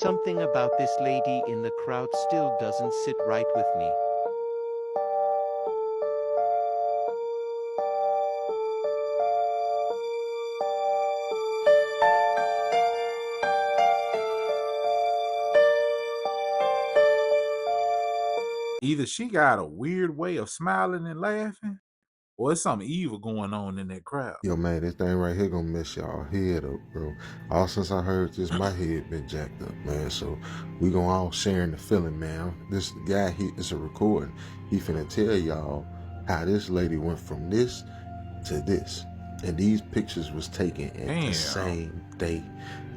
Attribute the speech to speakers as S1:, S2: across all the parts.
S1: Something about this lady in the crowd still doesn't sit right with me.
S2: Either she got a weird way of smiling and laughing, or it's something evil going on in that crowd.
S3: Yo, man, this thing right here gonna mess y'all head up, bro. All since I heard this, my head been jacked up, man. So we gonna all sharing the feeling, man. This guy, it's a recording. He finna tell y'all how this lady went from this to this. And these pictures was taken at the same day,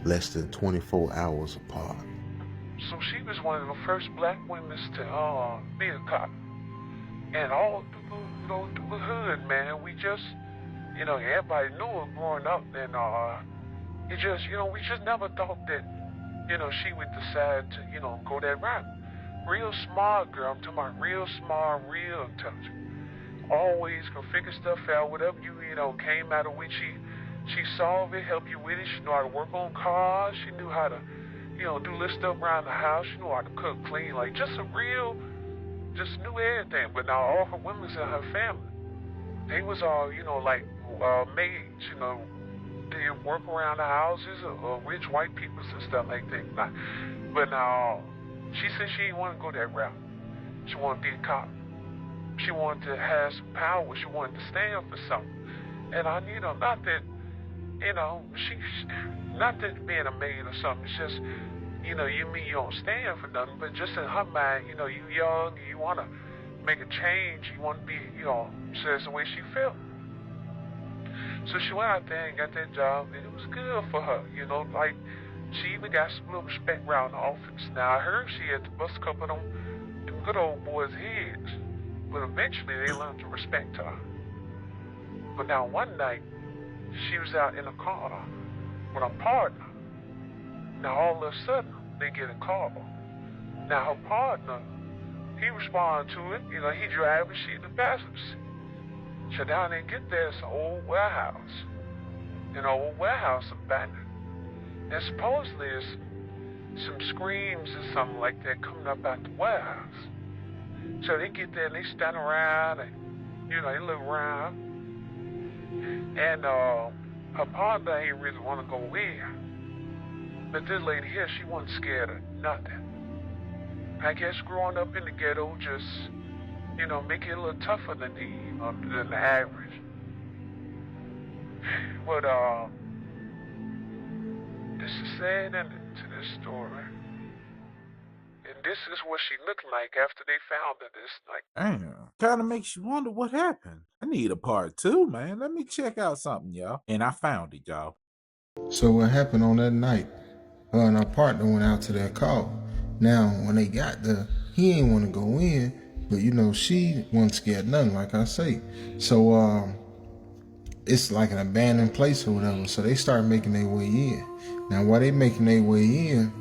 S3: less than 24 hours apart.
S4: So she was one of the first black women to be a cop. And all through the hood, man, we just, everybody knew her growing up. And it just, we just never thought that, she would decide to, go that route. Real smart girl, I'm talking about real smart, real intelligent. Always can figure stuff out, whatever you came out of which she solved it, helped you with it. She knew how to work on cars. She knew how to, do little stuff around the house. She knew how to cook, clean, like just knew everything. But now all her women's in her family, they was all, maids, they work around the houses of rich white people and stuff like that. But now, she said she didn't want to go that route. She wanted to be a cop. She wanted to have some power. She wanted to stand for something. And not that, not that being a maid or something, it's just, you mean you don't stand for nothing, but just in her mind, you young, you want to make a change, you want to be, so that's the way she felt. So she went out there and got that job, and it was good for her, like, she even got some little respect around the office. Now, I heard she had to bust a couple of them good old boys' heads, but eventually they learned to respect her. But now one night, she was out in a car with her partner. Now all of a sudden, they get a call. Now her partner, he responded to it. He driving, she in the passenger seat. So down they get there, it's an old warehouse. An old warehouse abandoned. And supposedly there's some screams or something like that coming up out the warehouse. So they get there and they stand around and, they look around. And her partner ain't really want to go in. But this lady here, she wasn't scared of nothing. I guess growing up in the ghetto just, make it a little tougher than the average. But this is sad ending to this story. And this is what she looked like after they found her this night.
S2: Damn. Kind of makes you wonder what happened. I need a part 2, man. Let me check out something, y'all. And I found it, y'all.
S3: So what happened on that night? Her and her partner went out to that call. Now, when they got there, he ain't want to go in, but she wasn't scared nothing, like I say. So it's like an abandoned place or whatever. So they start making their way in. Now, while they making their way in,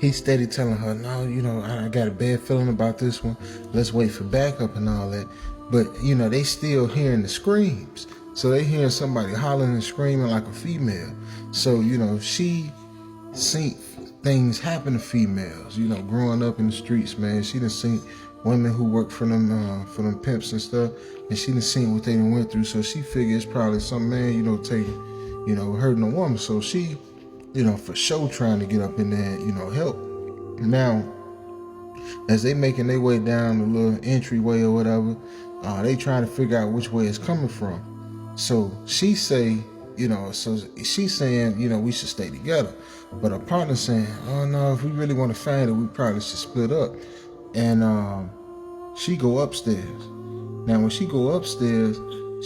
S3: he steady telling her, no, I got a bad feeling about this one. Let's wait for backup and all that. But, they still hearing the screams. So they hearing somebody hollering and screaming like a female. So, she seen things happen to females, growing up in the streets, man. She done seen women who work for them pimps and stuff. And she done seen what they done went through. So she figures it's probably some man, taking, hurting a woman. So she, for sure trying to get up in there and, help. Now, as they making their way down the little entryway or whatever, they trying to figure out which way it's coming from. So she say, so she's saying, we should stay together. But her partner saying, oh no, if we really want to find it, we probably should split up. And she go upstairs. Now, when she go upstairs,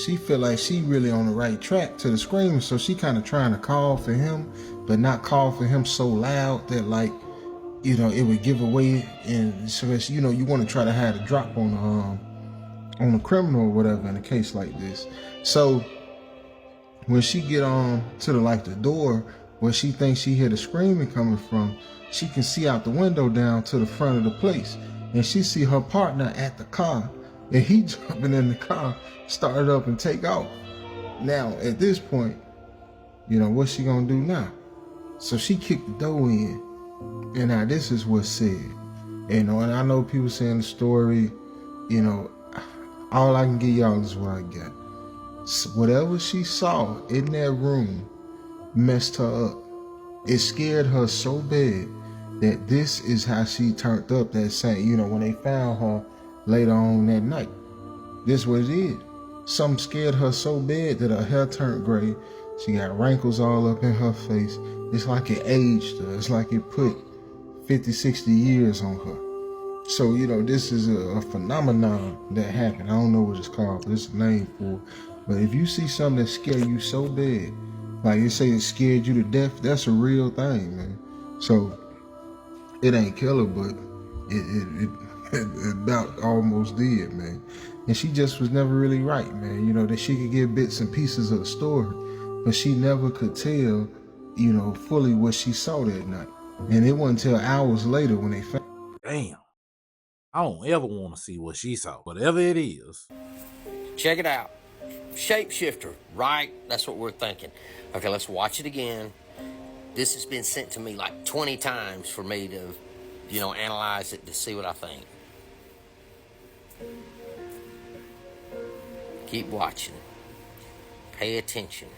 S3: she feel like she really on the right track to the screaming. So she kind of trying to call for him, but not call for him so loud that it would give away. And so it's, you want to try to have a drop on the criminal or whatever in a case like this. So when she get to the door where she thinks she hear the screaming coming from, she can see out the window down to the front of the place, and she see her partner at the car, and he jumping in the car, started up and take off. Now at this point, what's she gonna do now? So she kicked the door in, and now this is what's said. And I know people saying the story, all I can give y'all is what I got. So whatever she saw in that room messed her up. It scared her so bad that this is how she turned up that same, when they found her later on that night. This is what it is. Something scared her so bad that her hair turned gray. She got wrinkles all up in her face. It's like it aged her. It's like it put 50, 60 years on her. So, this is a phenomenon that happened. I don't know what it's called, but it's a name for it. But if you see something that scared you so bad, like you say it scared you to death, that's a real thing, man. So it ain't kill her, but it about almost did, man. And she just was never really right, man. That she could get bits and pieces of the story, but she never could tell, fully what she saw that night. And it wasn't until hours later when they found.
S2: Damn. I don't ever want to see what she saw, whatever it is.
S5: Check it out. Shapeshifter, right? That's what we're thinking. Okay, let's watch it again. This has been sent to me like 20 times for me to, analyze it to see what I think. Keep watching. Pay attention.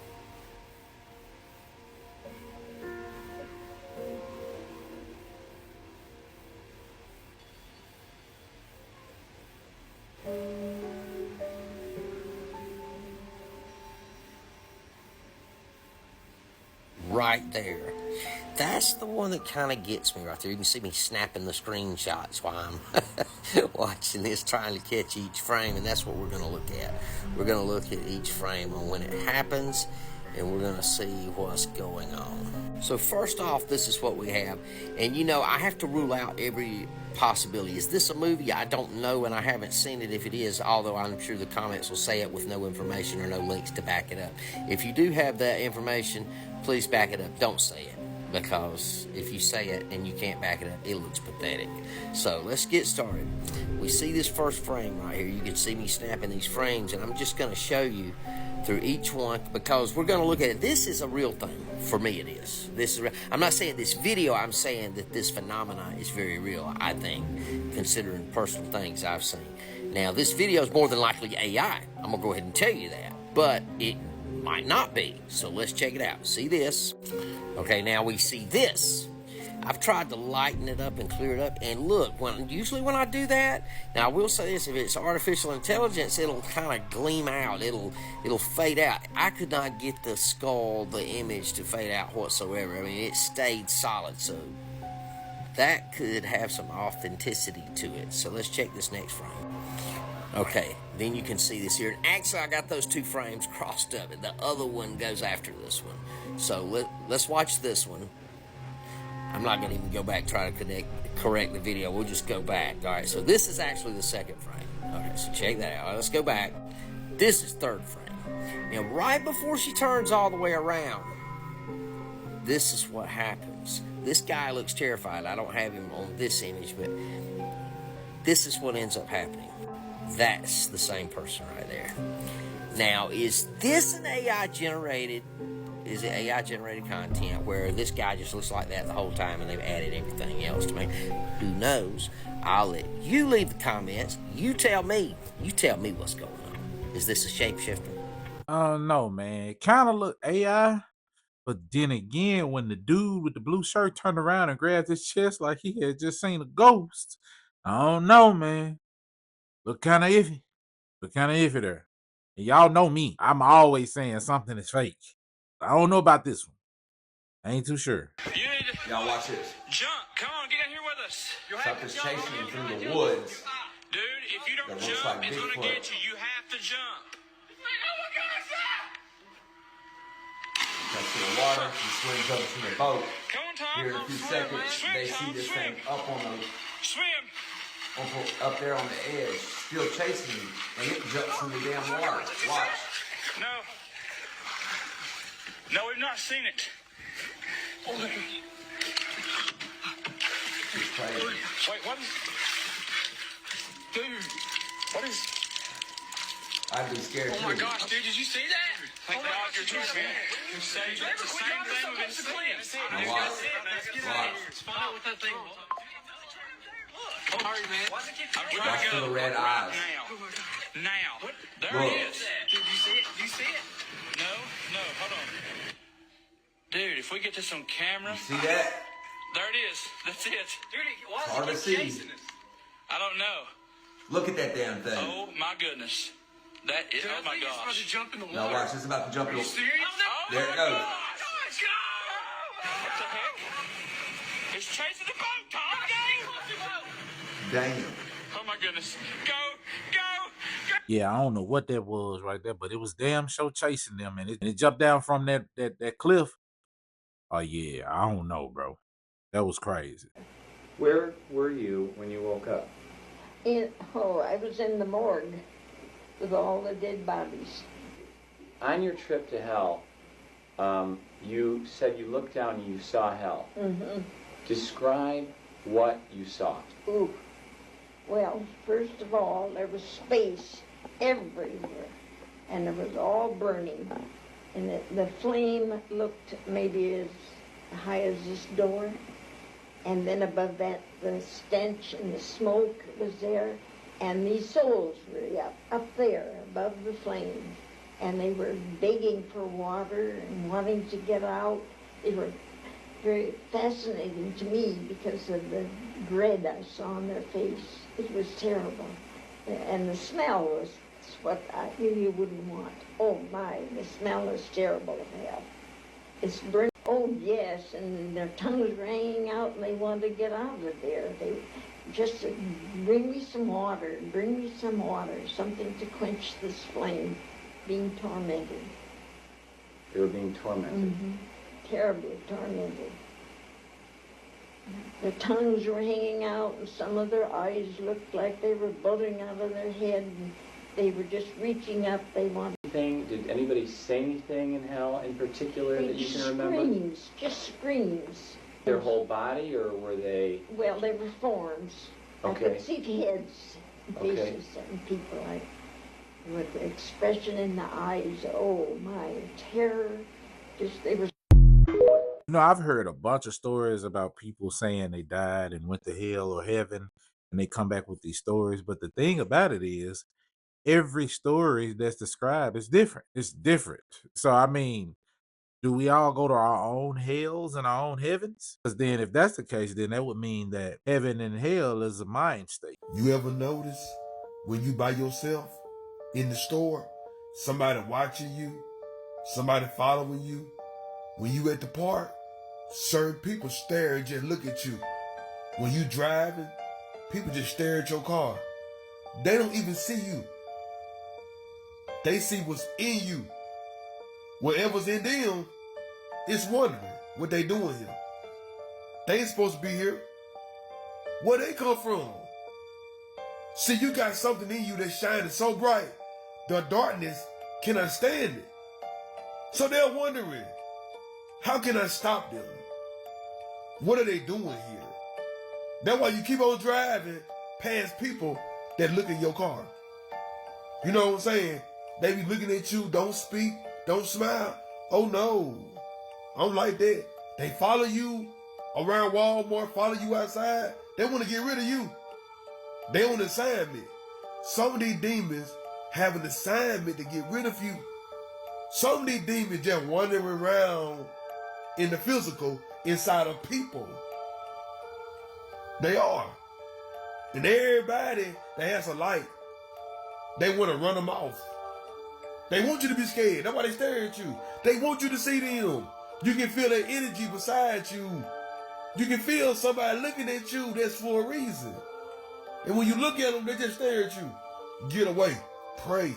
S5: Right there. That's the one that kind of gets me right there. You can see me snapping the screenshots while I'm watching this, trying to catch each frame, and that's what we're going to look at. We're going to look at each frame on when it happens, and we're going to see what's going on. So first off, this is what we have. And I have to rule out every possibility. Is this a movie? I don't know, and I haven't seen it if it is, although I'm sure the comments will say it with no information or no links to back it up. If you do have that information, please back it up. Don't say it, because if you say it and you can't back it up, it looks pathetic. So let's get started. We see this first frame right here. You can see me snapping these frames, and I'm just going to show you through each one, because we're going to look at it. This is a real thing. For me, it is. This is real. I'm not saying this video. I'm saying that this phenomenon is very real, I think, considering personal things I've seen. Now, this video is more than likely AI. I'm going to go ahead and tell you that. But it might not be. So let's check it out. See this? Okay, now we see this. I've tried to lighten it up and clear it up, and look, usually when I do that, now I will say this, if it's artificial intelligence, it'll kind of gleam out, it'll fade out. I could not get the skull, the image to fade out whatsoever. I mean, it stayed solid, so that could have some authenticity to it. So let's check this next frame. Okay, then you can see this here, and actually I got those two frames crossed up, and the other one goes after this one. So let's watch this one. I'm not going to even go back try to correct the video. We'll just go back. All right, so this is actually the second frame. Okay, so check that out. All right, let's go back. This is third frame. Now, right before she turns all the way around, this is what happens. This guy looks terrified. I don't have him on this image, but this is what ends up happening. That's the same person right there. Now, is this an AI generated? Is it AI generated content where this guy just looks like that the whole time and they've added everything else to me? Who knows? I'll let you leave the comments. You tell me what's going on. Is this a shapeshifter?
S2: No, man. It kind of look AI, but then again, when the dude with the blue shirt turned around and grabbed his chest like he had just seen a ghost, I don't know, man. Look kind of iffy. There. And y'all know me. I'm always saying something is fake. I don't know about this one. I ain't too sure.
S6: You need to
S7: Y'all watch this.
S6: jump. Come on, get in here with us.
S7: Something's chasing you through the woods.
S6: Dude, if you don't
S7: That looks
S6: jump,
S7: like
S6: it's going to
S7: Bigfoot.
S6: get you. You have to jump.
S7: Cuts to the water. He swims up to the boat.
S6: Come on, Tom.
S7: Here in a few
S6: Swim,
S7: seconds,
S6: man. Swim,
S7: they
S6: Tom,
S7: see this
S6: swim.
S7: thing up on
S6: Swim.
S7: up there on the edge, still chasing you, and it jumps in the damn water. Watch.
S6: No. No, we've not seen it.
S7: It's crazy.
S6: Wait, what is... Dude, what is...
S7: I'd be scared too.
S6: Oh my gosh, dude, did you see that? Thank God you're true fan. The same thing we've been seeing.
S7: Now watch. Watch.
S6: Let's find out what that thing was. Look. Hurry, man. I'm
S7: Watch for the red eyes.
S6: Now. There
S7: Look.
S6: it is. Dude, you see it? You see it? No, hold on. Dude, if we get this on camera.
S7: You see that?
S6: There it is. That's it. Dude, why
S7: It's hard to see.
S6: I don't know.
S7: Look at that damn thing.
S6: Oh my goodness. That is, oh my gosh. It's about to jump in the water.
S7: Now watch, it's about to jump in the water. There it
S6: Oh
S7: goes.
S6: my gosh, go! What the heck? It's chasing the boat, Tom. Go!
S7: Damn.
S6: Oh my goodness. Go!
S2: Yeah, I don't know what that was right there, but it was damn sure chasing them, and it jumped down from that cliff. Oh yeah, I don't know, bro. That was crazy.
S8: Where were you when you woke up?
S9: I was in the morgue with all the dead bodies.
S8: On your trip to hell, you said you looked down and you saw hell.
S9: Mm-hmm.
S8: Describe what you saw.
S9: Ooh. Well, first of all, there was space everywhere, and it was all burning. And the flame looked maybe as high as this door. And then above that, the stench and the smoke was there. And these souls were up there above the flame. And they were begging for water and wanting to get out. They were very fascinating to me because of the dread I saw on their face. It was terrible. And the smell was what I really wouldn't want. Oh my, the smell is terrible of hell. It's burning. Oh yes, and their tongues were hanging out and they wanted to get out of there. They just said, bring me some water, something to quench this flame, being tormented.
S8: They were being tormented.
S9: Mm-hmm. Terribly tormented. Their tongues were hanging out and some of their eyes looked like they were bulging out of their head and they were just reaching up. They wanted.
S8: Did anybody say anything in hell in particular that you can remember?
S9: Screams, just screams.
S8: Their whole body, or were they?
S9: Well, they were forms.
S8: Okay.
S9: I could see heads, faces, and people. With the expression in the eyes. Oh my, terror! Just they were.
S2: You know, I've heard a bunch of stories about people saying they died and went to hell or heaven, and they come back with these stories. But the thing about it is, every story that's described is different. It's different. So, I mean, do we all go to our own hells and our own heavens? Because then if that's the case, then that would mean that heaven and hell is a mind state.
S10: You ever notice when you by yourself in the store, somebody watching you, somebody following you? When you at the park, certain people stare and just look at you. When you driving, people just stare at your car. They don't even see you. They see what's in you. Whatever's in them, it's wondering what they doing here. They ain't supposed to be here. Where they come from? See, you got something in you that's shining so bright, the darkness can understand it. So they're wondering, how can I stop them? What are they doing here? That's why you keep on driving past people that look in your car. You know what I'm saying? They be looking at you, don't speak, don't smile. Oh no, I don't like that. They follow you around Walmart, follow you outside. They want to get rid of you. They on assignment. Some of these demons have an assignment to get rid of you. Some of these demons just wandering around in the physical inside of people. They are. And everybody that has a light, they want to run them off. They want you to be scared. That's why they stare at you. They want you to see them. You can feel their energy beside you. You can feel somebody looking at you that's for a reason. And when you look at them, they just stare at you. Get away. Pray.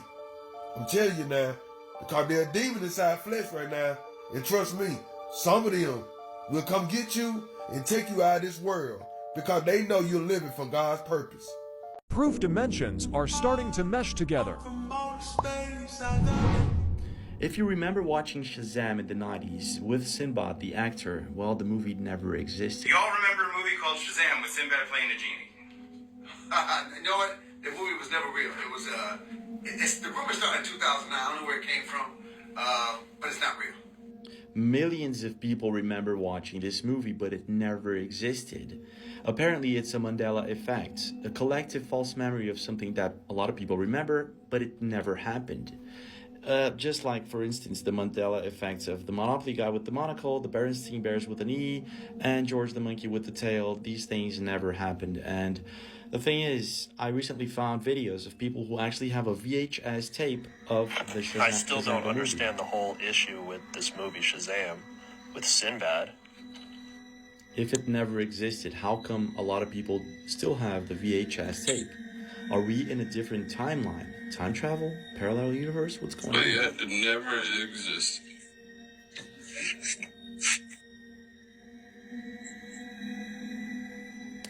S10: I'm telling you now, because they're a demon inside flesh right now. And trust me, some of them will come get you and take you out of this world because they know you're living for God's purpose.
S11: Proof dimensions are starting to mesh together.
S12: If you remember watching Shazam in the 90s with Sinbad, the actor, well, the movie never existed.
S13: You all remember a movie called Shazam with Sinbad playing a genie? You know what? The movie was never real. It was The rumor started in 2009. I don't know where it came from, but it's not real.
S12: Millions of people remember watching this movie, but it never existed. Apparently, it's a Mandela effect, a collective false memory of something that a lot of people remember, but it never happened. Just like, for instance, the Mandela effects of the Monopoly guy with the monocle, the Berenstein Bears with an E, and George the monkey with the tail. These things never happened. And the thing is, I recently found videos of people who actually have a VHS tape of the Shazam.
S14: I still don't
S12: movie.
S14: understand the whole issue with this movie Shazam, with Sinbad.
S12: If it never existed, how come a lot of people still have the VHS tape? Are we in a different timeline? Time travel? Parallel universe? What's going on?
S15: But yet, it never exists.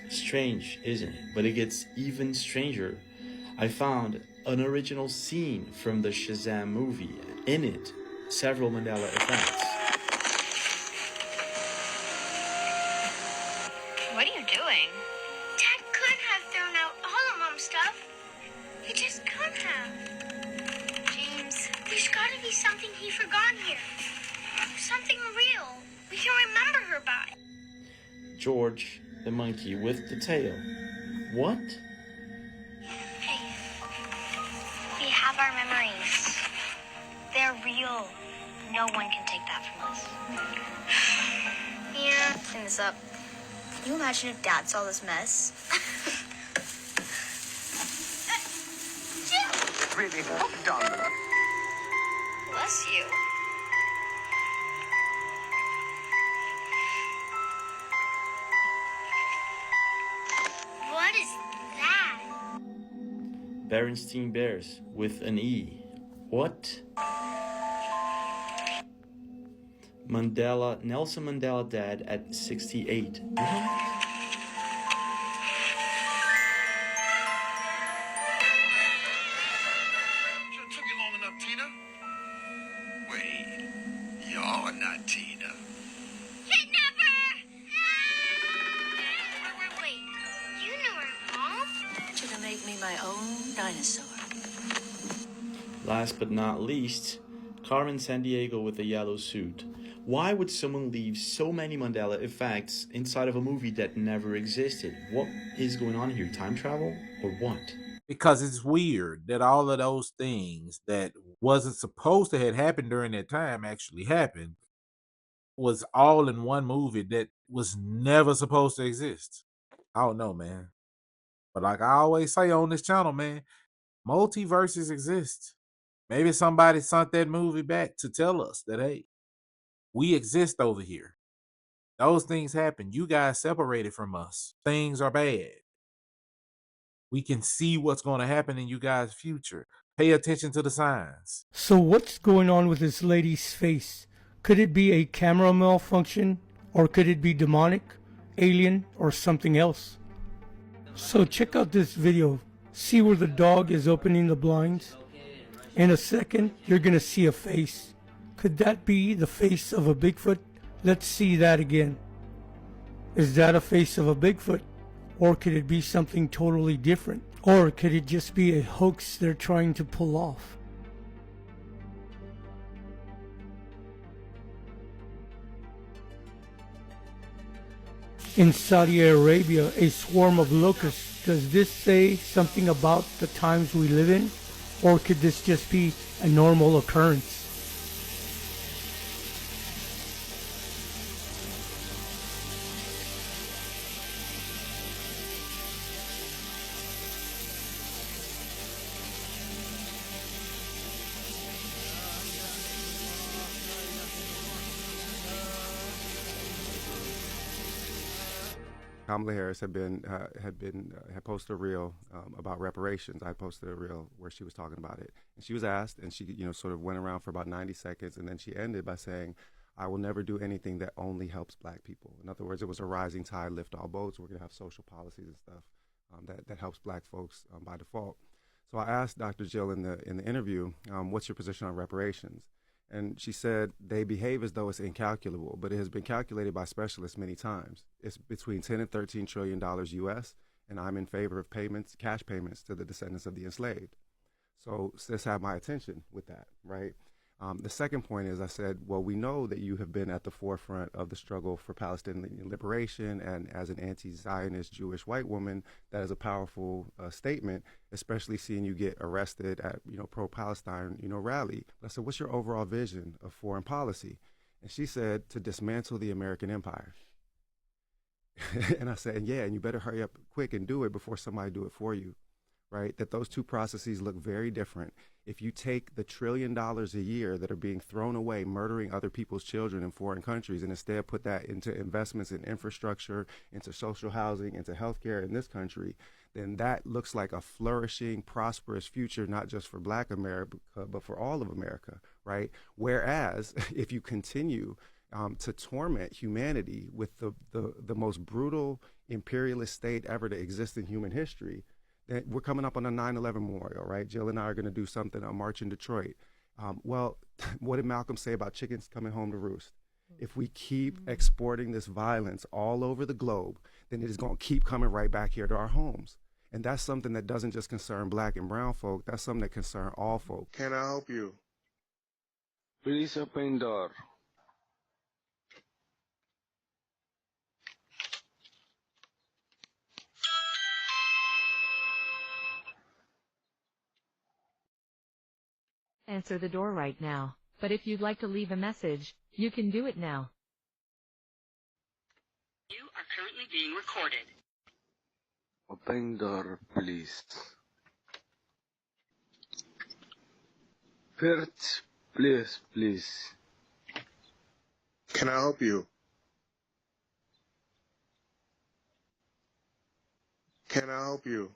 S12: Strange, isn't it? But it gets even stranger. I found an original scene from the Shazam movie. In it, several Mandela effects.
S16: What are you doing? Dad couldn't have thrown out all of Mom's stuff. He just couldn't have. James, there's got to be something he forgot here. Something real we can remember her by.
S12: George, the monkey with the tail. What?
S16: Hey, we have our memories. They're real. No one can take that from us. Yeah. Clean this up. Can you imagine if Dad saw this mess?
S13: Really hooked on them.
S16: Bless you. What is that?
S12: Berenstein Bears with an E. What? Mandela, Nelson Mandela died at 68. What?
S13: You're not Tina.
S16: Wait, you knew her, Mom?
S17: To make me my own dinosaur.
S12: Last but not least, Carmen Sandiego with a yellow suit. Why would someone leave so many Mandela effects inside of a movie that never existed? What is going on here? Time travel or what?
S2: Because it's weird that all of those things that wasn't supposed to have happened during that time actually happened, was all in one movie that was never supposed to exist. I don't know, man. But like I always say on this channel, man, multiverses exist. Maybe somebody sent that movie back to tell us that, hey, we exist over here. Those things happen. You guys separated from us. Things are bad. We can see what's going to happen in you guys' future. Pay attention to the signs.
S18: So what's going on with this lady's face? Could it be a camera malfunction? Or could it be demonic, alien, or something else? So check out this video. See where the dog is opening the blinds? In a second, you're going to see a face. Could that be the face of a Bigfoot? Let's see that again. Is that a face of a Bigfoot? Or could it be something totally different? Or could it just be a hoax they're trying to pull off? In Saudi Arabia, a swarm of locusts. Does this say something about the times we live in? Or could this just be a normal occurrence?
S19: Kamala Harris had posted a reel about reparations. I posted a reel where she was talking about it, and she was asked, and she sort of went around for about 90 seconds, and then she ended by saying, "I will never do anything that only helps Black people." In other words, it was a rising tide lift all boats. We're going to have social policies and stuff that helps Black folks by default. So I asked Dr. Jill in the interview, "What's your position on reparations?" And she said, "They behave as though it's incalculable, but it has been calculated by specialists many times. It's between 10 and $13 trillion US, and I'm in favor of cash payments to the descendants of the enslaved." So this had my attention with that, right? The second point is I said, well, we know that you have been at the forefront of the struggle for Palestinian liberation, and as an anti-Zionist Jewish white woman, that is a powerful statement, especially seeing you get arrested at, pro-Palestine, rally. But I said, what's your overall vision of foreign policy? And she said, to dismantle the American empire. And I said, yeah, and you better hurry up quick and do it before somebody do it for you. Right? That those two processes look very different. If you take the $1 trillion a year that are being thrown away, murdering other people's children in foreign countries, and instead put that into investments in infrastructure, into social housing, into healthcare in this country, then that looks like a flourishing, prosperous future, not just for Black America, but for all of America, right? Whereas if you continue to torment humanity with the most brutal imperialist state ever to exist in human history, we're coming up on a 9/11 memorial, right? Jill and I are going to do something, a march in Detroit. Well, what did Malcolm say about chickens coming home to roost? If we keep exporting this violence all over the globe, then it is going to keep coming right back here to our homes. And that's something that doesn't just concern Black and brown folk. That's something that concerns all folk.
S15: Can I help you?
S20: Please open door.
S21: Answer the door right now, but if you'd like to leave a message, you can do it now.
S17: You are currently being recorded.
S20: Open door, please. First, please.
S15: Can I help you? Can I help you?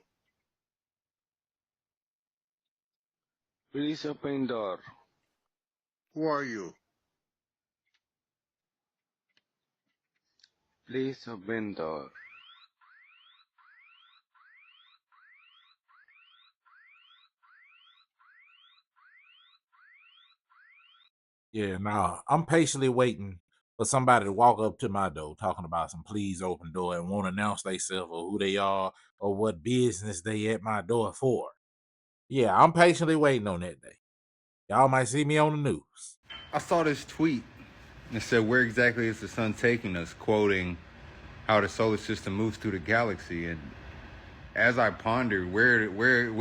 S20: Please open door.
S15: Who are you?
S20: Please open door.
S2: Yeah, nah, I'm patiently waiting for somebody to walk up to my door talking about some please open door and won't announce themselves or who they are or what business they at my door for. Yeah, I'm patiently waiting on that day. Y'all might see me on the news.
S22: I saw this tweet and it said, where exactly is the sun taking us, quoting how the solar system moves through the galaxy. And as I pondered where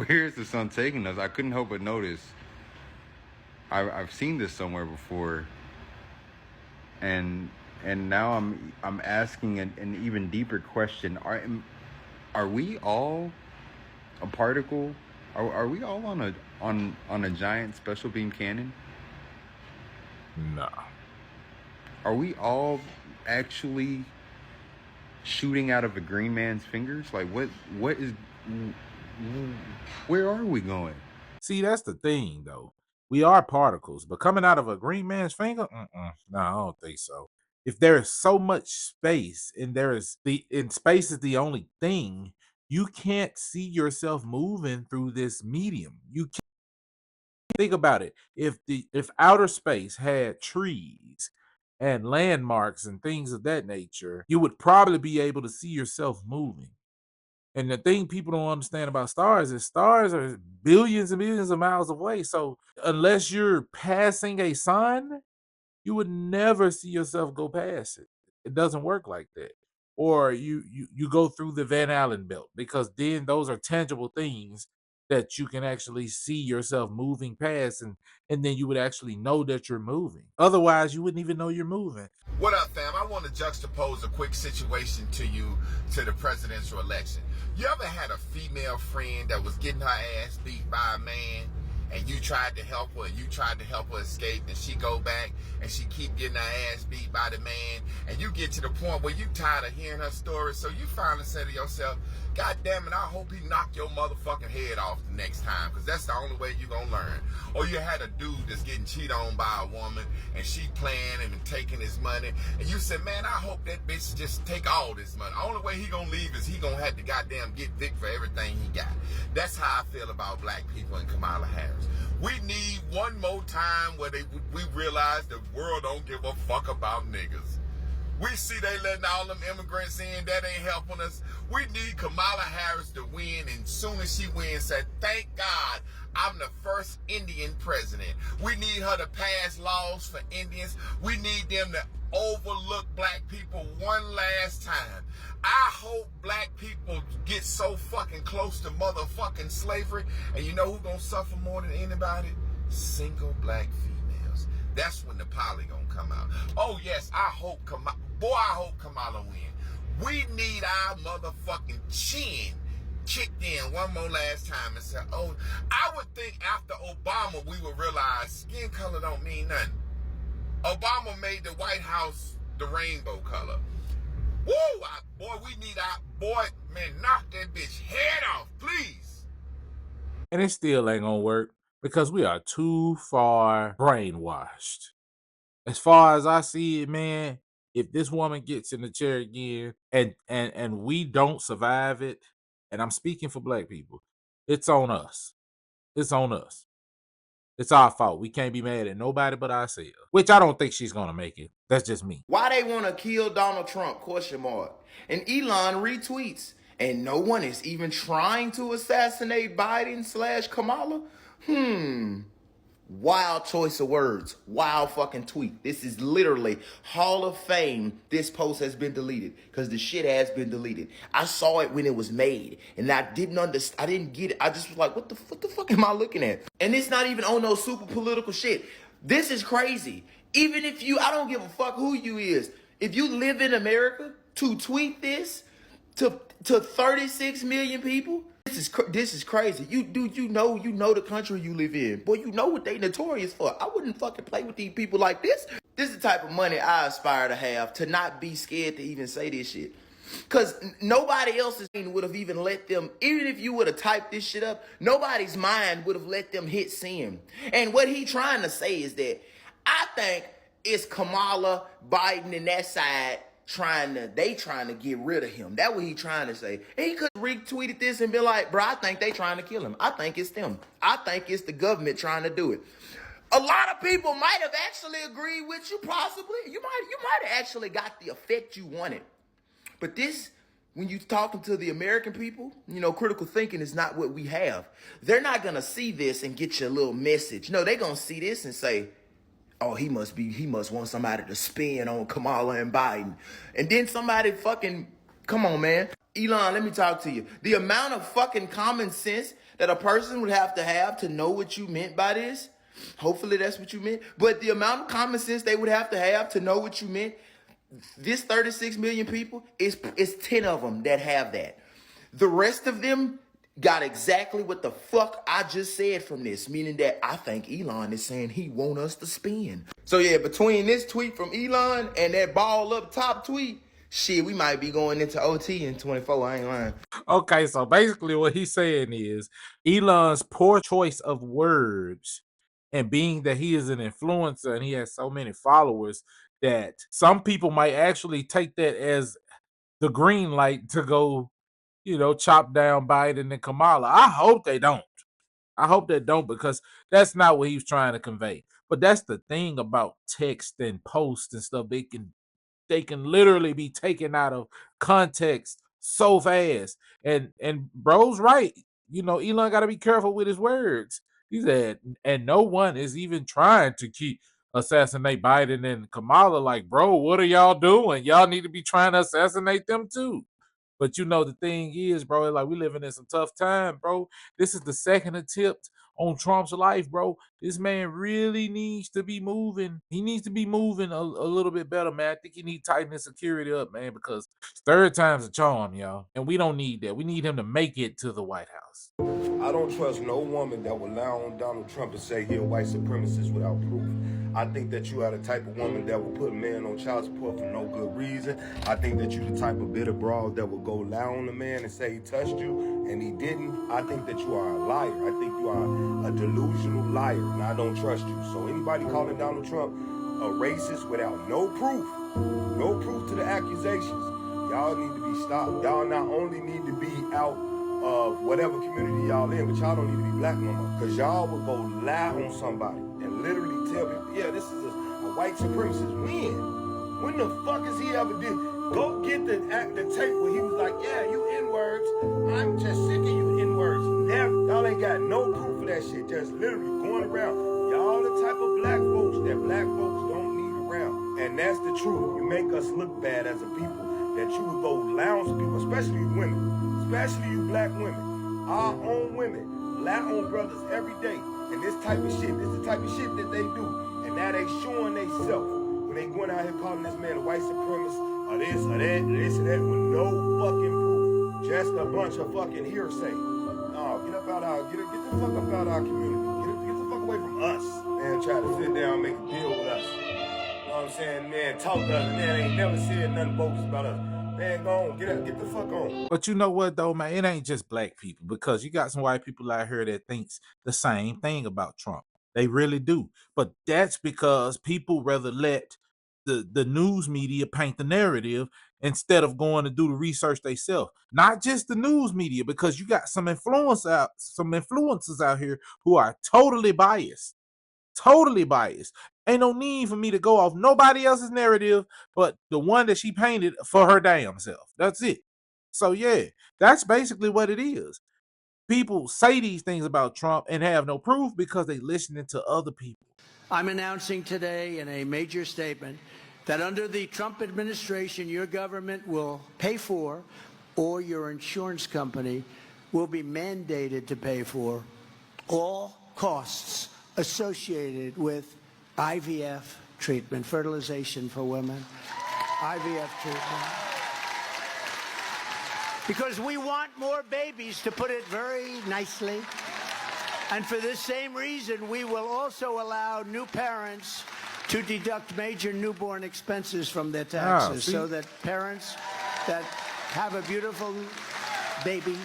S22: is the sun taking us, I couldn't help but notice I've seen this somewhere before, and now I'm asking an even deeper question. Are we all a particle? Are we all on a giant special beam cannon?
S2: Nah.
S22: Are we all actually shooting out of a green man's fingers? Like what is? Where are we going?
S2: See, that's the thing, though. We are particles, but coming out of a green man's finger? No, I don't think so. If there is so much space, and space is the only thing, you can't see yourself moving through this medium. You can't. Think about it. If outer space had trees and landmarks and things of that nature, you would probably be able to see yourself moving. And the thing people don't understand about stars is stars are billions and billions of miles away. So unless you're passing a sun, you would never see yourself go past it. It doesn't work like that. Or you go through the Van Allen belt, because then those are tangible things that you can actually see yourself moving past, and then you would actually know that you're moving. Otherwise, you wouldn't even know you're moving.
S23: What up, fam? I want to juxtapose a quick situation to the presidential election. You ever had a female friend that was getting her ass beat by a man, and you tried to help her, and you tried to help her escape, and she go back, and she keep getting her ass beat by the man, and you get to the point where you tired of hearing her story, so you finally say to yourself, God damn it, I hope he knock your motherfucking head off the next time, because that's the only way you gonna learn. Or you had a dude that's getting cheated on by a woman, and she playing him and taking his money, and you said, man, I hope that bitch just take all this money. The only way he gonna leave is he gonna have to goddamn get Vic for everything he got. That's how I feel about black people and Kamala Harris. We need one more time where we realize the world don't give a fuck about niggas. We see they letting all them immigrants in. That ain't helping us. We need Kamala Harris to win, and soon as she wins, say, thank God I'm the first Indian president. We need her to pass laws for Indians. We need them to overlook black people one last time. I hope black people get so fucking close to motherfucking slavery, and you know who's gonna suffer more than anybody? Single black females. That's when the poly gonna come out. Oh yes, I hope Kamala win. We need our motherfucking chin kicked in one more last time and say, oh, I would think after Obama we would realize skin color don't mean nothing. Obama made the White House the rainbow color. Woo! Boy, we need our boy, man, knock that bitch head off, please.
S2: And it still ain't gonna work because we are too far brainwashed. As far as I see it, man, if this woman gets in the chair again and we don't survive it, and I'm speaking for black people, it's on us. It's on us. It's our fault. We can't be mad at nobody but ourselves. Which I don't think she's gonna make it. That's just me.
S1: Why they want to kill Donald Trump? ? And Elon retweets, and no one is even trying to assassinate Biden / Kamala? Wild choice of words. Wild fucking tweet. This is literally Hall of Fame. This post has been deleted because the shit has been deleted. I saw it when it was made and I didn't understand. I didn't get it. I just was like, what the fuck am I looking at? And it's not even on no super political shit. This is crazy. Even if I don't give a fuck who you is. If you live in America to tweet this to 36 million people, this is crazy. You know the country you live in. Boy, you know what they notorious for. I wouldn't fucking play with these people like this. This is the type of money I aspire to have, to not be scared to even say this shit. Because nobody else's would have even let them, even if you would have typed this shit up, nobody's mind would have let them hit send. And what he trying to say is that I think it's Kamala, Biden, and that side trying to get rid of him. That's what he trying to say. And he could have retweeted this and be like, bro, I think they trying to kill him. I think it's them. I think it's the government trying to do it. A lot of people might have actually agreed with you, possibly. You might have actually got the effect you wanted. But this, when you talking to the American people, critical thinking is not what we have. They're not going to see this and get you a little message. No, they're going to see this and say, oh, he must want somebody to spin on Kamala and Biden. And then somebody fucking, come on, man. Elon, let me talk to you. The amount of fucking common sense that a person would have to know what you meant by this, hopefully that's what you meant, but the amount of common sense they would have to know what you meant, this 36 million people, is 10 of them that have that. The rest of them got exactly what the fuck I just said from this, meaning that I think Elon is saying he want us to spin. So yeah, between this tweet from Elon and that ball up top tweet, shit, we might be going into OT in 24, I ain't lying.
S2: Okay, so basically what he's saying is Elon's poor choice of words, and being that he is an influencer and he has so many followers, that some people might actually take that as the green light to go, chop down Biden and Kamala. I hope they don't. I hope they don't, because that's not what he was trying to convey. But that's the thing about text and posts and stuff. They can literally be taken out of context so fast. And bro's right. Elon got to be careful with his words. He said, and no one is even trying to assassinate Biden and Kamala. Like, bro, what are y'all doing? Y'all need to be trying to assassinate them too. But the thing is, bro, like, we living in some tough time, bro. This is the second attempt on Trump's life, bro. This man really needs to be moving. He needs to be moving a little bit better, man. I think he needs to tighten his security up, man, because third time's a charm, y'all. And we don't need that. We need him to make it to the White House.
S10: I don't trust no woman that will lie on Donald Trump and say he a white supremacist without proof. I think that you are the type of woman that will put a man on child support for no good reason. I think that you the type of bitter broad that will go lie on a man and say he touched you and he didn't. I think that you are a liar. I think you are a delusional liar, and I don't trust you. So anybody calling Donald Trump a racist without no proof to the accusations, y'all need to be stopped. Y'all not only need to be out of whatever community y'all in, but y'all don't need to be black no more. Because y'all will go lie on somebody and literally tell people, yeah, this is a white supremacist. When the fuck has he ever did? Go get the tape where he was like, yeah, you N-words. I'm just sick of you N-words. Never. Y'all ain't got no proof of that shit. Just literally going around. Y'all the type of black folks that black folks don't need around. And that's the truth. You make us look bad as a people. That you would go lounge people, especially you women. Especially you black women. Our own women. Black-owned brothers every day. And this type of shit. This is the type of shit that they do. And now they showing they self. When they going out here calling this man a white supremacist, or this, or that, or this, or that, with no fucking proof. Just a bunch of fucking hearsay. No, get up out our, get the fuck up out our community. Get the fuck away from us. Man, try to sit down and make a deal with us. You know what I'm saying? Man, talk to us, and man ain't never said nothing bogus about us. Man, go on, get the fuck on.
S2: But you know what though, man? It ain't just black people, because you got some white people out here that thinks the same thing about Trump. They really do. But that's because people rather let the news media paint the narrative instead of going to do the research themselves. Not just the news media, because you got some influencers out here who are totally biased. Totally biased. Ain't no need for me to go off nobody else's narrative but the one that she painted for her damn self. That's it. So yeah, that's basically what it is. People say these things about Trump and have no proof because they listening to other people.
S3: I'm announcing today in a major statement that under the Trump administration, your government will pay for, or your insurance company will be mandated to pay for, all costs associated with IVF treatment, fertilization for women, IVF treatment. Because we want more babies, to put it very nicely. And for this same reason, we will also allow new parents to deduct major newborn expenses from their taxes, so that parents that have a beautiful baby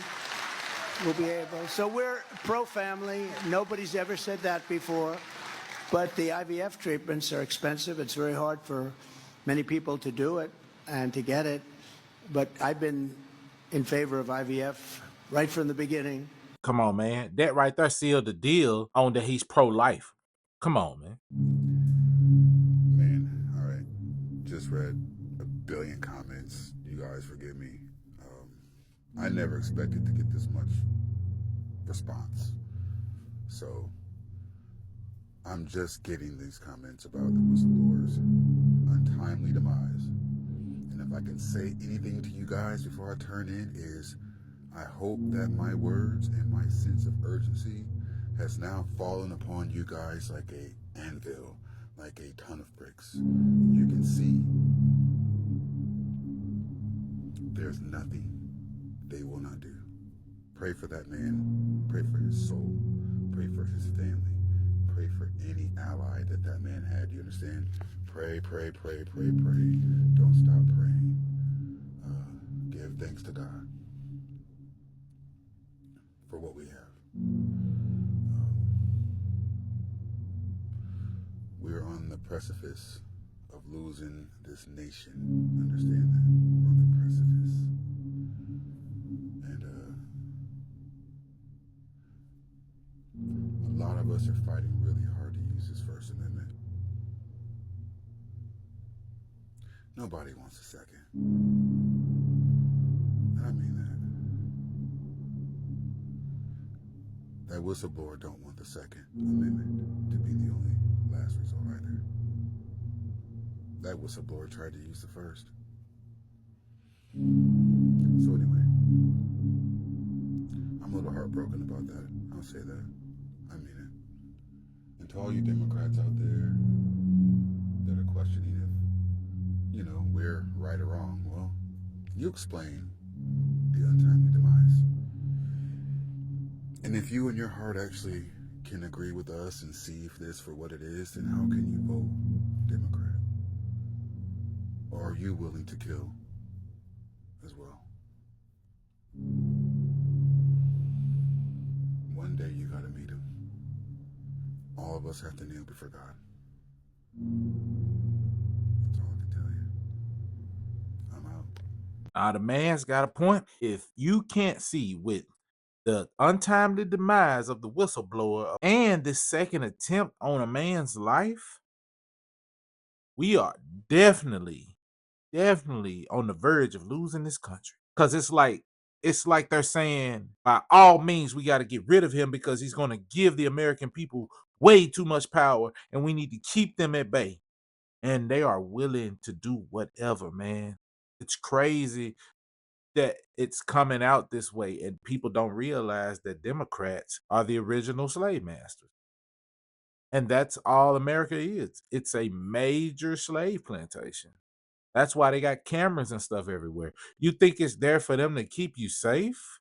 S3: will be able. So we're pro-family. Nobody's ever said that before. But the IVF treatments are expensive. It's very hard for many people to do it and to get it. But I've been in favor of IVF right from the beginning.
S2: Come on, man. That right there sealed the deal on that he's pro-life. Come on, man.
S22: Man, all right. Just read a billion comments. You guys forgive me. I never expected to get this much response. So I'm just getting these comments about the whistleblower's untimely demise. And if I can say anything to you guys before I turn in is, I hope that my words and my sense of urgency has now fallen upon you guys like a anvil, like a ton of bricks. You can see there's nothing they will not do. Pray for that man. Pray for his soul. Pray for his family. Pray for any ally that that man had. You understand? Pray, pray, pray, pray, pray. Don't stop praying. Give thanks to God for what we have. We're on the precipice of losing this nation. Understand that? We're on the precipice. And a lot of us are fighting really hard to use this First Amendment. Nobody wants a second. And I mean that. That whistleblower don't want the Second Amendment to be the only last resort either. That whistleblower tried to use the first. So anyway, I'm a little heartbroken about that. I'll say that. I mean it. And to all you Democrats out there that are questioning if, we're right or wrong, well, you explain the untimely demise. And if you in your heart actually can agree with us and see this for what it is, then how can you vote Democrat? Or are you willing to kill as well? One day you gotta meet him. All of us have to kneel before God. That's all I can tell you. I'm out.
S2: The man's got a point. If you can't see with the untimely demise of the whistleblower and the second attempt on a man's life, we are definitely on the verge of losing this country. Because it's like they're saying by all means we got to get rid of him because he's going to give the American people way too much power and we need to keep them at bay. And they are willing to do whatever, man. It's crazy that it's coming out this way and people don't realize that Democrats are the original slave masters. And that's all America is. It's a major slave plantation. That's why they got cameras and stuff everywhere. You think it's there for them to keep you safe?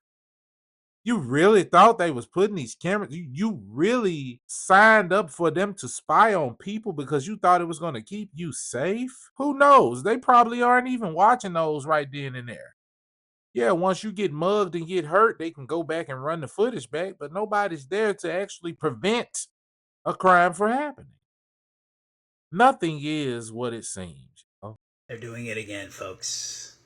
S2: You really thought they was putting these cameras? You really signed up for them to spy on people because you thought it was going to keep you safe? Who knows? They probably aren't even watching those right then and there. Yeah, once you get mugged and get hurt, they can go back and run the footage back, but nobody's there to actually prevent a crime from happening. Nothing is what it seems.
S4: They're doing it again, folks.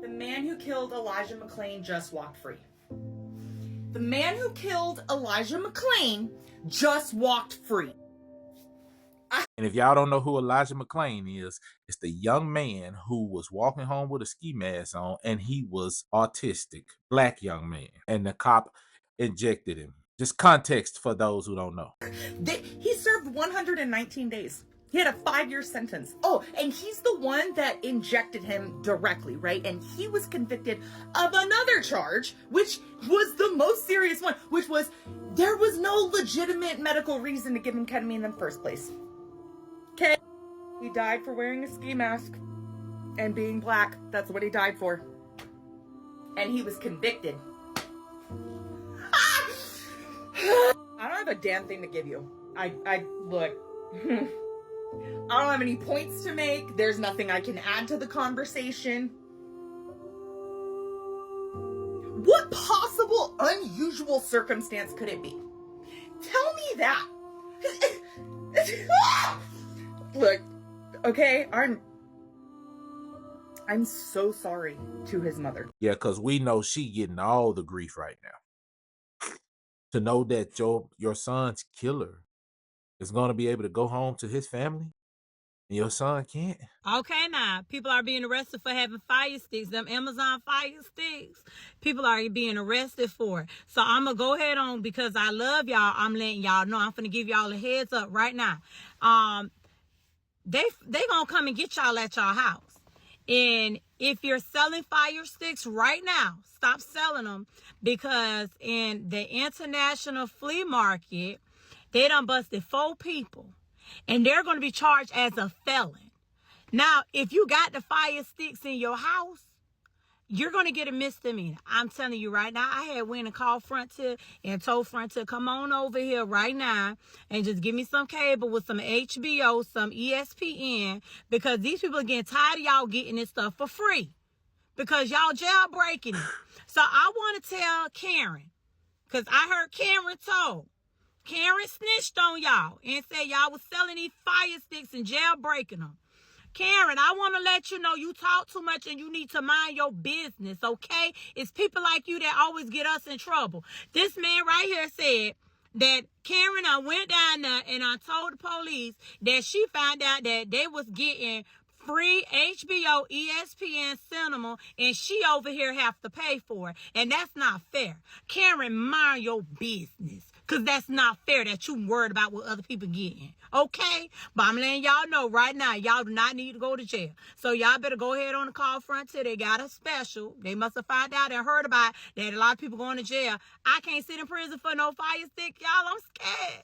S5: The man who killed Elijah McClain just walked free. The man who killed Elijah McClain just walked free.
S2: And if y'all don't know who Elijah McClain is, it's the young man who was walking home with a ski mask on and he was autistic, black young man. And the cop injected him. Just context for those who don't know.
S5: He served 119 days. He had a 5-year sentence. Oh, and he's the one that injected him directly, right? And he was convicted of another charge, which was the most serious one, which was there was no legitimate medical reason to give him ketamine in the first place. Okay? He died for wearing a ski mask and being black. That's what he died for. And he was convicted. I don't have a damn thing to give you. I look. I don't have any points to make. There's nothing I can add to the conversation. What possible unusual circumstance could it be? Tell me that. Look, okay, I'm so sorry to his mother.
S2: Yeah, because we know she getting all the grief right now. To know that your son's killer is going to be able to go home to his family and your son can't.
S7: Okay, now, people are being arrested for having fire sticks, them Amazon fire sticks. People are being arrested for it. So I'm going to go ahead on because I love y'all. I'm letting y'all know. I'm going to give y'all a heads up right now. They going to come and get y'all at y'all house. And if you're selling fire sticks right now, stop selling them because in the international flea market, they done busted 4 people and they're going to be charged as a felon. Now, if you got the fire sticks in your house, you're going to get a misdemeanor. I'm telling you right now, I had went and called Frontier and told Frontier, come on over here right now and just give me some cable with some HBO, some ESPN, because these people are getting tired of y'all getting this stuff for free because y'all jailbreaking it. So I want to tell Karen, because I heard Karen told. Karen snitched on y'all and said y'all was selling these fire sticks and jailbreaking them. Karen, I want to let you know you talk too much and you need to mind your business, okay? It's people like you that always get us in trouble. This man right here said that Karen went down there and told the police that she found out that they was getting free HBO, ESPN, cinema, and she over here have to pay for it. And that's not fair. Karen, mind your business. Because that's not fair that you worried about what other people getting. Okay? But I'm letting y'all know right now, y'all do not need to go to jail. So y'all better go ahead on the call Frontier. They got a special. They must have found out and heard about that a lot of people going to jail. I can't sit in prison for no fire stick, y'all. I'm scared.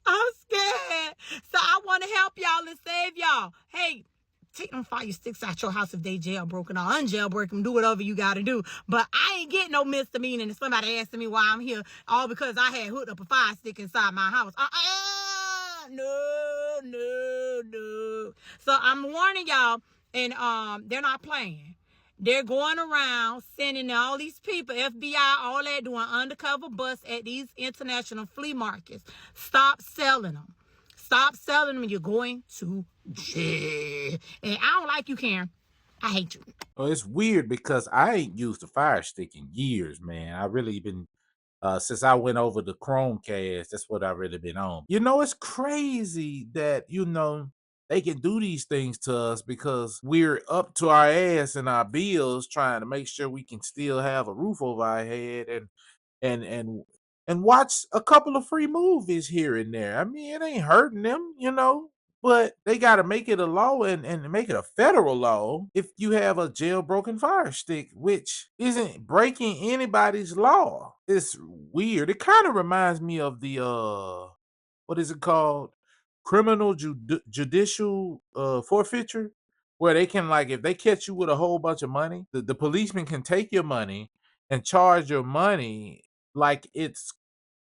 S7: I'm scared. So I want to help y'all and save y'all. Hey, take them fire sticks out your house if they jailbroken or unjailbroken them. Do whatever you got to do. But I ain't getting no misdemeanor and somebody asking me why I'm here all because I had hooked up a fire stick inside my house. No. So I'm warning y'all, and they're not playing. They're going around sending all these people, FBI, all that, doing undercover busts at these international flea markets. Stop selling them. Stop selling them. You're going to jail. And I don't like you, Karen. I hate you.
S2: Well, it's weird because I ain't used a fire stick in years, man. I really been Since I went over the Chromecast, that's what I've really been on. You know, it's crazy that, they can do these things to us because we're up to our ass in our bills trying to make sure we can still have a roof over our head and and and watch a couple of free movies here and there. I mean, it ain't hurting them. But they got to make it a law and make it a federal law if you have a jailbroken fire stick, which isn't breaking anybody's law. It's weird. It kind of reminds me of the what is it called? Criminal judicial forfeiture, where they can, like, if they catch you with a whole bunch of money, the policeman can take your money and charge your money like it's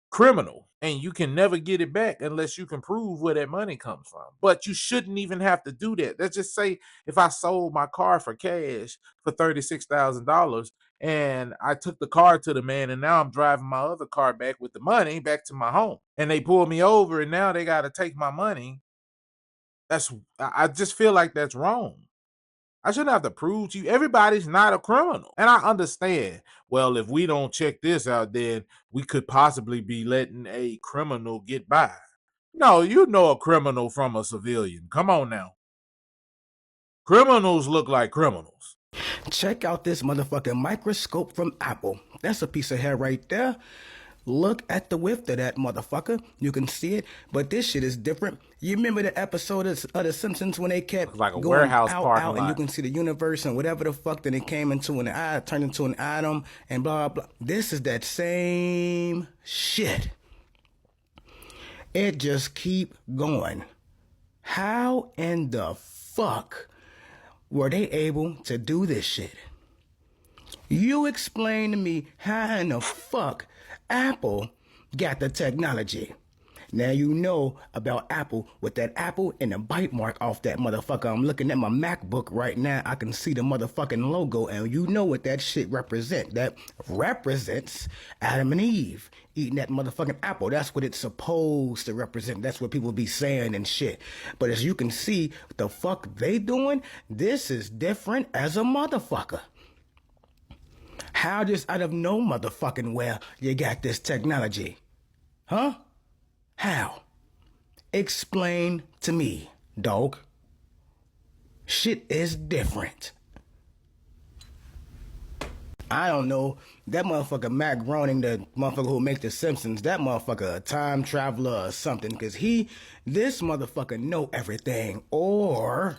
S2: criminal, and you can never get it back unless you can prove where that money comes from. But you shouldn't even have to do that. Let's just say if I sold my car for cash for $36,000 and I took the car to the man, and now I'm driving my other car back with the money back to my home, and they pull me over and now they got to take my money. I just feel like that's wrong. I shouldn't have to prove to you. Everybody's not a criminal. And I understand, well, if we don't check this out, then we could possibly be letting a criminal get by. No, you know a criminal from a civilian. Come on now. Criminals look like criminals.
S6: Check out this motherfucking microscope from Apple. That's a piece of hair right there. Look at the width of that motherfucker. You can see it, but this shit is different. You remember the episode of The Simpsons when they kept
S2: like a
S6: going
S2: warehouse
S6: out,
S2: parking
S6: out,
S2: lot.
S6: and you can see the universe and whatever the fuck that it came into an eye, turned into an atom, and blah, blah. This is that same shit. It just keep going. How in the fuck were they able to do this shit? You explain to me how in the fuck Apple got the technology. Now you know about Apple with that apple and the bite mark off that motherfucker. I'm looking at my MacBook right now. I can see the motherfucking logo, and you know what that shit represent. That represents Adam and Eve eating that motherfucking apple. That's what it's supposed to represent. That's what people be saying and shit. But as you can see, what the fuck they doing, this is different as a motherfucker. How just out of no motherfucking where you got this technology? Huh? How? Explain to me, dog. Shit is different. I don't know. That motherfucker Matt Groening, the motherfucker who make The Simpsons, that motherfucker a time traveler or something, because this motherfucker know everything. Or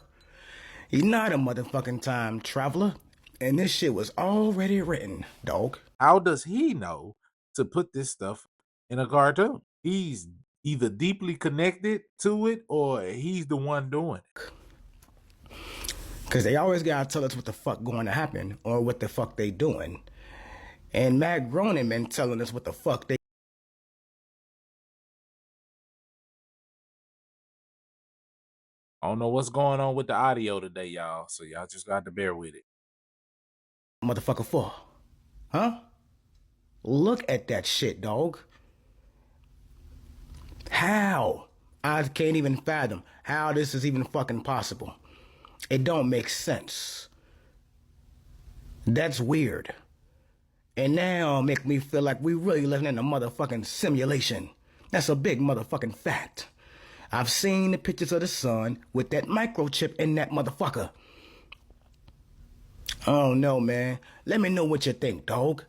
S6: he's not a motherfucking time traveler. And this shit was already written, dog.
S2: How does he know to put this stuff in a cartoon? He's either deeply connected to it or he's the one doing it.
S6: Because they always gotta tell us what the fuck going to happen or what the fuck they doing. And Matt Groening been telling us what the fuck they...
S2: I don't know what's going on with the audio today, y'all. So y'all just got to bear with it.
S6: Motherfucker for? Huh? Look at that shit, dog. How? I can't even fathom how this is even fucking possible. It don't make sense. That's weird. And now make me feel like we really living in a motherfucking simulation. That's a big motherfucking fact. I've seen the pictures of the sun with that microchip in that motherfucker. Oh no, man. Let me know what you think, dog.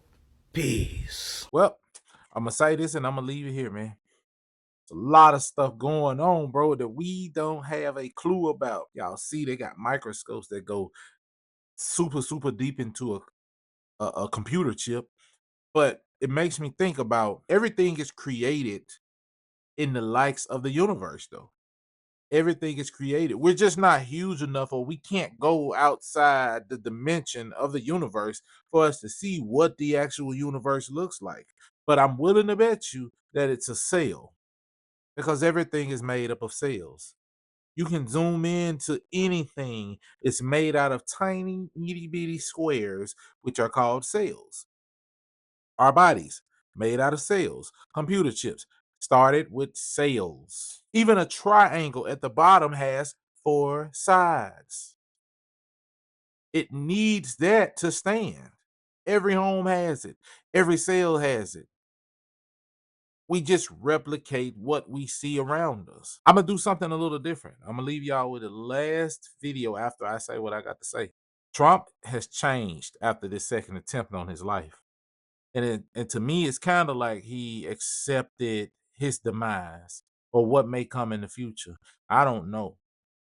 S6: Peace.
S2: Well, I'm going to say this and I'm going to leave it here, man. There's a lot of stuff going on, bro, that we don't have a clue about. Y'all see they got microscopes that go super, super deep into a computer chip. But it makes me think about everything is created in the likes of the universe, though. Everything is created. We're just not huge enough, or we can't go outside the dimension of the universe for us to see what the actual universe looks like. But I'm willing to bet you that it's a cell, because everything is made up of cells. You can zoom into anything. It's made out of tiny, itty bitty squares, which are called cells. Our bodies, made out of cells. Computer chips started with cells. Even a triangle at the bottom has 4 sides. It needs that to stand. Every home has it. Every cell has it. We just replicate what we see around us. I'm going to do something a little different. I'm going to leave y'all with the last video after I say what I got to say. Trump has changed after this second attempt on his life. And to me, it's kind of like he accepted his demise or what may come in the future. I don't know.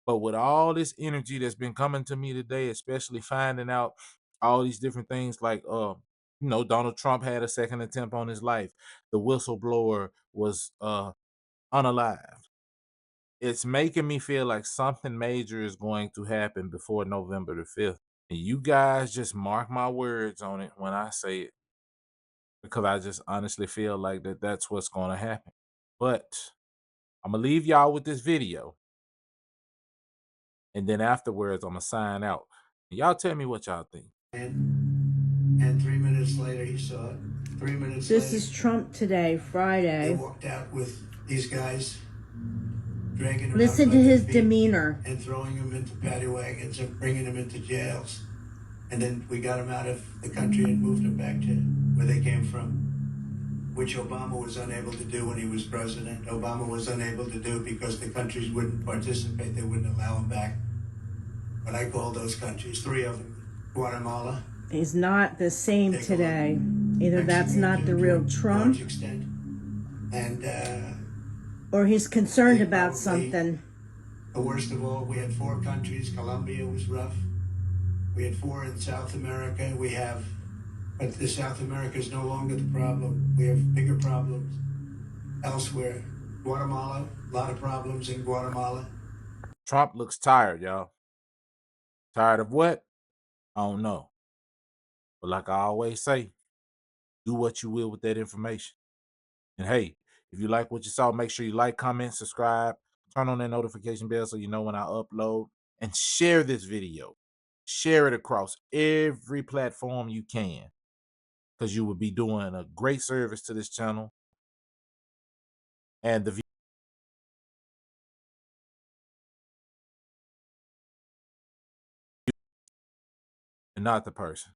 S2: But with all this energy that's been coming to me today, especially finding out all these different things like Donald Trump had a second attempt on his life. The whistleblower was unalived. It's making me feel like something major is going to happen before November the 5th. And you guys just mark my words on it when I say it, because I just honestly feel like that's what's going to happen. But I'm going to leave y'all with this video. And then afterwards, I'm going to sign out. And y'all tell me what y'all think.
S3: And 3 minutes later, he saw it. 3 minutes later.
S8: This is Trump today, Friday.
S3: They walked out with these guys, dragging him
S8: Listen
S3: out
S8: to
S3: by their
S8: his
S3: feet
S8: demeanor.
S3: and throwing him into paddy wagons and bringing him into jails. And then we got him out of the country and moved him back to where they came from, which Obama was unable to do when he was president. Obama was unable to do because the countries wouldn't participate. They wouldn't allow him back. But I called those countries, 3 of them. Guatemala.
S8: He's not the same today. Either
S3: Mexico,
S8: that's not the real Trump,
S3: extent. And
S8: or he's concerned
S3: they
S8: about
S3: probably-
S8: something.
S3: the worst of all, we had 4 countries. Colombia was rough. We had 4 in South America. But the South America is no longer the problem. We have bigger problems elsewhere. Guatemala, a lot of problems in Guatemala.
S2: Trump looks tired, y'all. Tired of what? I don't know. But like I always say, do what you will with that information. And hey, if you like what you saw, make sure you like, comment, subscribe, turn on that notification bell so you know when I upload, and share this video. Share it across every platform you can, because you will be doing a great service to this channel and the and not the person.